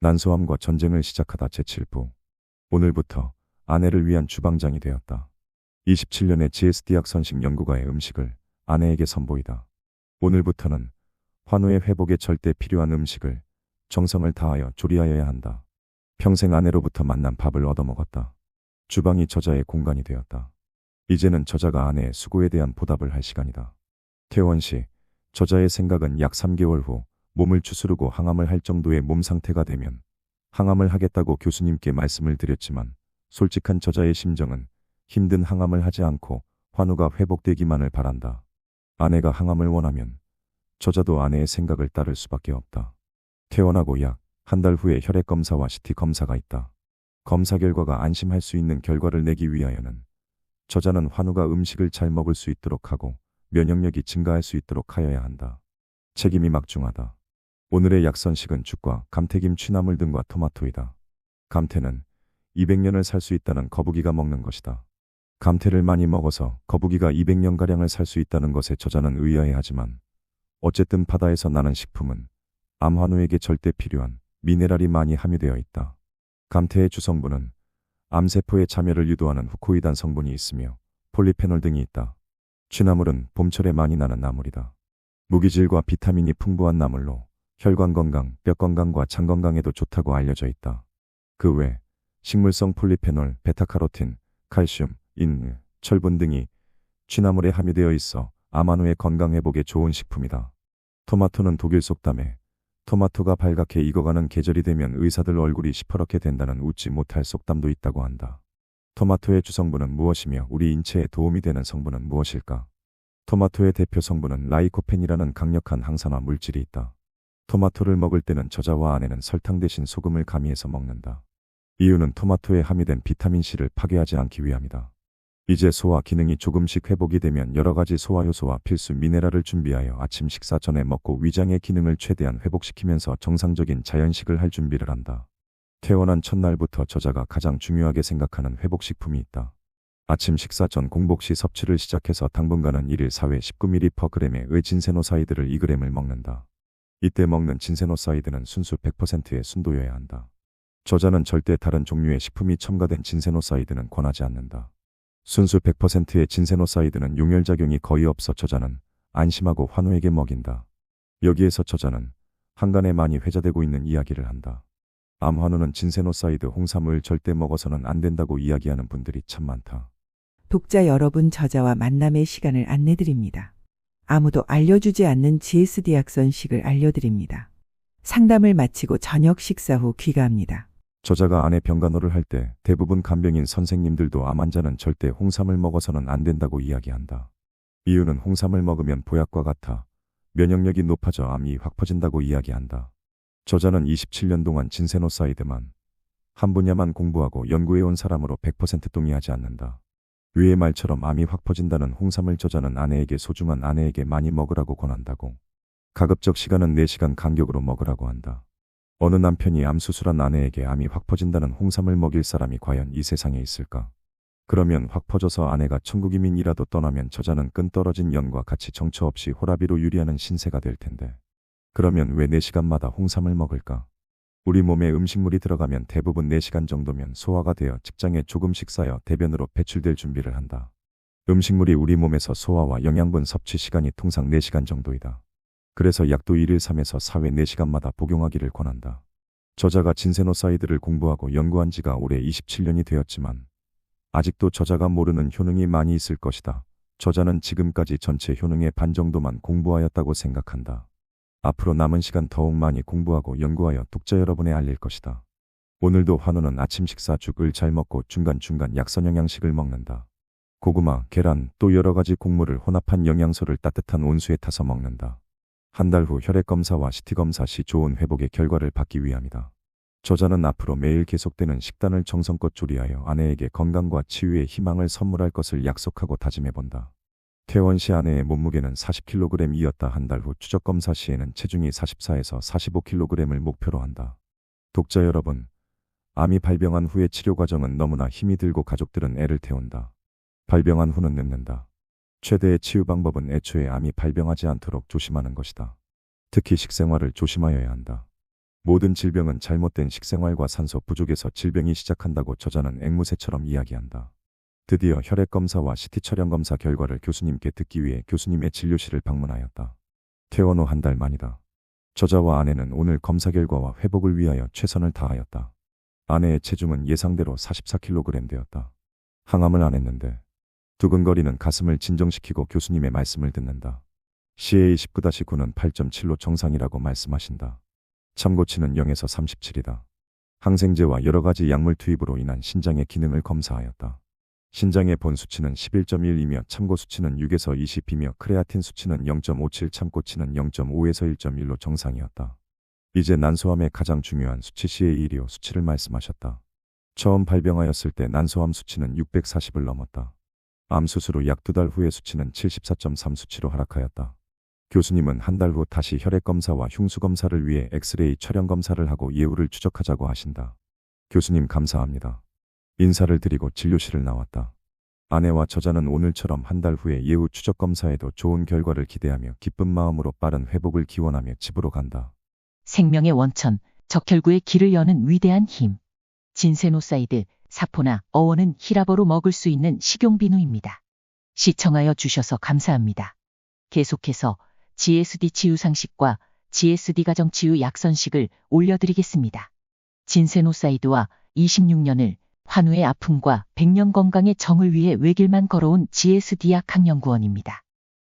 난소암과 전쟁을 시작하다 제7부. 오늘부터 아내를 위한 주방장이 되었다. 27년의 GSD학 선식 연구가의 음식을 아내에게 선보이다. 오늘부터는 환우의 회복에 절대 필요한 음식을 정성을 다하여 조리하여야 한다. 평생 아내로부터 만난 밥을 얻어먹었다. 주방이 저자의 공간이 되었다. 이제는 저자가 아내의 수고에 대한 보답을 할 시간이다. 퇴원 시 저자의 생각은 약 3개월 후 몸을 추스르고 항암을 할 정도의 몸 상태가 되면 항암을 하겠다고 교수님께 말씀을 드렸지만 솔직한 저자의 심정은 힘든 항암을 하지 않고 환우가 회복되기만을 바란다. 아내가 항암을 원하면 저자도 아내의 생각을 따를 수밖에 없다. 퇴원하고 약 한 달 후에 혈액 검사와 CT 검사가 있다. 검사 결과가 안심할 수 있는 결과를 내기 위하여는 저자는 환우가 음식을 잘 먹을 수 있도록 하고 면역력이 증가할 수 있도록 하여야 한다. 책임이 막중하다. 오늘의 약선식은 죽과 감태김 취나물 등과 토마토이다. 감태는 200년을 살 수 있다는 거북이가 먹는 것이다. 감태를 많이 먹어서 거북이가 200년가량을 살 수 있다는 것에 저자는 의아해하지만 어쨌든 바다에서 나는 식품은 암 환우에게 절대 필요한 미네랄이 많이 함유되어 있다. 감태의 주성분은 암세포의 참여를 유도하는 후코이단 성분이 있으며 폴리페놀 등이 있다. 취나물은 봄철에 많이 나는 나물이다. 무기질과 비타민이 풍부한 나물로 혈관 건강, 뼈 건강과 장 건강에도 좋다고 알려져 있다. 그 외 식물성 폴리페놀, 베타카로틴, 칼슘, 인, 철분 등이 취나물에 함유되어 있어 암 환우의 건강 회복에 좋은 식품이다. 토마토는 독일 속담에 토마토가 발갛게 익어가는 계절이 되면 의사들 얼굴이 시퍼렇게 된다는 웃지 못할 속담도 있다고 한다. 토마토의 주성분은 무엇이며 우리 인체에 도움이 되는 성분은 무엇일까? 토마토의 대표 성분은 라이코펜이라는 강력한 항산화 물질이 있다. 토마토를 먹을 때는 저자와 아내는 설탕 대신 소금을 가미해서 먹는다. 이유는 토마토에 함유된 비타민C를 파괴하지 않기 위함이다. 이제 소화 기능이 조금씩 회복이 되면 여러 가지 소화 효소와 필수 미네랄을 준비하여 아침 식사 전에 먹고 위장의 기능을 최대한 회복시키면서 정상적인 자연식을 할 준비를 한다. 퇴원한 첫날부터 저자가 가장 중요하게 생각하는 회복식품이 있다. 아침 식사 전 공복 시 섭취를 시작해서 당분간은 1일 4회 19mg/g의 진세노사이드를 2g을 먹는다. 이때 먹는 진세노사이드는 순수 100%의 순도여야 한다. 저자는 절대 다른 종류의 식품이 첨가된 진세노사이드는 권하지 않는다. 순수 100%의 진세노사이드는 용혈작용이 거의 없어 저자는 안심하고 환우에게 먹인다. 여기에서 저자는 한간에 많이 회자되고 있는 이야기를 한다. 암 환우는 진세노사이드 홍삼을 절대 먹어서는 안 된다고 이야기하는 분들이 참 많다. 독자 여러분, 저자와 만남의 시간을 안내드립니다. 아무도 알려주지 않는 GSD 약선식을 알려드립니다. 상담을 마치고 저녁 식사 후 귀가합니다. 저자가 아내 병간호를 할 때 대부분 간병인 선생님들도 암 환자는 절대 홍삼을 먹어서는 안 된다고 이야기한다. 이유는 홍삼을 먹으면 보약과 같아 면역력이 높아져 암이 확 퍼진다고 이야기한다. 저자는 27년 동안 진세노사이드만 한 분야만 공부하고 연구해온 사람으로 100% 동의하지 않는다. 위의 말처럼 암이 확 퍼진다는 홍삼을 저자는 아내에게 소중한 아내에게 많이 먹으라고 권한다고. 가급적 시간은 4시간 간격으로 먹으라고 한다. 어느 남편이 암 수술한 아내에게 암이 확 퍼진다는 홍삼을 먹일 사람이 과연 이 세상에 있을까? 그러면 확 퍼져서 아내가 천국이민이라도 떠나면 저자는 끈 떨어진 연과 같이 정처 없이 호라비로 유리하는 신세가 될 텐데. 그러면 왜 4시간마다 홍삼을 먹을까? 우리 몸에 음식물이 들어가면 대부분 4시간 정도면 소화가 되어 직장에 조금씩 쌓여 대변으로 배출될 준비를 한다. 음식물이 우리 몸에서 소화와 영양분 섭취 시간이 통상 4시간 정도이다. 그래서 약도 1일 3에서 4회 4시간마다 복용하기를 권한다. 저자가 진세노사이드를 공부하고 연구한 지가 올해 27년이 되었지만 아직도 저자가 모르는 효능이 많이 있을 것이다. 저자는 지금까지 전체 효능의 반 정도만 공부하였다고 생각한다. 앞으로 남은 시간 더욱 많이 공부하고 연구하여 독자 여러분에 알릴 것이다. 오늘도 환우는 아침 식사 죽을 잘 먹고 중간중간 약선 영양식을 먹는다. 고구마, 계란, 또 여러 가지 곡물을 혼합한 영양소를 따뜻한 온수에 타서 먹는다. 한 달 후 혈액 검사와 CT 검사 시 좋은 회복의 결과를 받기 위함이다. 저자는 앞으로 매일 계속되는 식단을 정성껏 조리하여 아내에게 건강과 치유의 희망을 선물할 것을 약속하고 다짐해본다. 퇴원 시 아내의 몸무게는 40kg이었다. 한 달 후 추적 검사 시에는 체중이 44에서 45kg을 목표로 한다. 독자 여러분, 암이 발병한 후의 치료 과정은 너무나 힘이 들고 가족들은 애를 태운다. 발병한 후는 늙는다. 최대의 치유 방법은 애초에 암이 발병하지 않도록 조심하는 것이다. 특히 식생활을 조심하여야 한다. 모든 질병은 잘못된 식생활과 산소 부족에서 질병이 시작한다고 저자는 앵무새처럼 이야기한다. 드디어 혈액검사와 CT 촬영검사 결과를 교수님께 듣기 위해 교수님의 진료실을 방문하였다. 퇴원 후 한 달 만이다. 저자와 아내는 오늘 검사 결과와 회복을 위하여 최선을 다하였다. 아내의 체중은 예상대로 44kg 되었다. 항암을 안 했는데 두근거리는 가슴을 진정시키고 교수님의 말씀을 듣는다. CA19-9는 8.7로 정상이라고 말씀하신다. 참고치는 0에서 37이다. 항생제와 여러 가지 약물 투입으로 인한 신장의 기능을 검사하였다. 신장의 본 수치는 11.1이며 참고 수치는 6에서 20이며 크레아틴 수치는 0.57, 참고치는 0.5에서 1.1로 정상이었다. 이제 난소암의 가장 중요한 수치 CA125 수치를 말씀하셨다. 처음 발병하였을 때 난소암 수치는 640을 넘었다. 암 수술 후 약 2달 후의 수치는 74.3 수치로 하락하였다. 교수님은 한 달 후 다시 혈액검사와 흉수검사를 위해 엑스레이 촬영검사를 하고 예후를 추적하자고 하신다. 교수님 감사합니다. 인사를 드리고 진료실을 나왔다. 아내와 저자는 오늘처럼 한 달 후에 예후 추적검사에도 좋은 결과를 기대하며 기쁜 마음으로 빠른 회복을 기원하며 집으로 간다. 생명의 원천, 적혈구의 길을 여는 위대한 힘. 진세노사이드, 사포나 어원은 히라버로 먹을 수 있는 식용비누입니다. 시청하여 주셔서 감사합니다. 계속해서 GSD 치유상식과 GSD 가정치유 약선식을 올려드리겠습니다. 진세노사이드와 26년을 환우의 아픔과 백년 건강의 정을 위해 외길만 걸어온 GSD 약학연구원입니다.